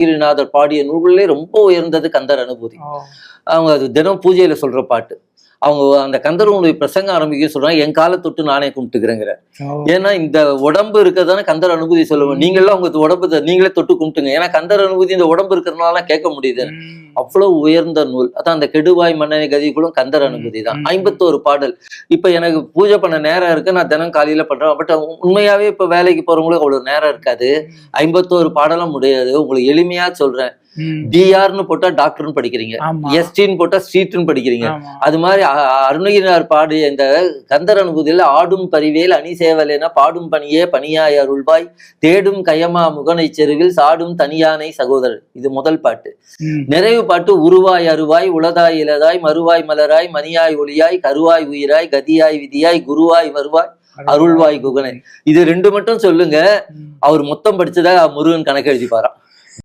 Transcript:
அருணகிரிநாதர் பாடிய நூல்களே ரொம்ப உயர்ந்தது கந்தர் அனுபூதி. அவங்க அது தினம் பூஜையில சொல்ற பாட்டு. அவங்க அந்த கந்தருடைய பிரசங்க ஆரம்பிக்க சொல்றாங்க, என் காலை தொட்டு நானே கும்பிட்டுக்கிறேங்கிற. ஏன்னா இந்த உடம்பு இருக்கிறதான கந்தர் அனுபூதி சொல்லுவோம். நீங்களாம் உங்க உடம்பு நீங்களே தொட்டு கும்பிட்டுங்க. ஏன்னா கந்தர் அனுபூதி இந்த உடம்பு இருக்கிறதுனால கேட்க முடியுது. அவ்வளவு உயர்ந்த நூல். அதான் அந்த கெடுவாய் மன்னனை கதிக்குள்ளும் கந்தர் அனுபூதி தான். 51 பாடல். இப்ப எனக்கு பூஜை பண்ண நேரம் இருக்கு, நான் தினம் காலையில பண்றேன். பட் உண்மையாவே இப்ப வேலைக்கு போறவங்களுக்கு அவ்வளவு நேரம் இருக்காது. 51 பாடலும் முடியாது. உங்களுக்கு எளிமையா சொல்றேன். டிஆர்னு போட்டா டாக்டர்னு படிக்கிறீங்க, எஸ்டின்னு போட்டா ஸ்ட்ரீட்னு படிக்கிறீங்க. அது மாதிரி அருணகிரினார் பாடிய இந்த கந்தர் அனுபூதியில ஆடும் பரிவேல் அணி சேவலேன பாடும் பணியே பணியாய் அருள்வாய் தேடும் கயமா முகனை செருவில் சாடும் தனியானை சகோதரர். இது முதல் பாட்டு. நிறைவு பாட்டு உருவாய் அருவாய் உளதாய் இலதாய் மறுவாய் மலராய் மணியாய் ஒளியாய் கருவாய் உயிராய் கதியாய் விதியாய் குருவாய் வருவாய் அருள்வாய் குகனை. இது 2 மட்டும் சொல்லுங்க, அவர் மொத்தம் படிச்சதா முருகன் கணக்கு எழுதிப்பாராம்.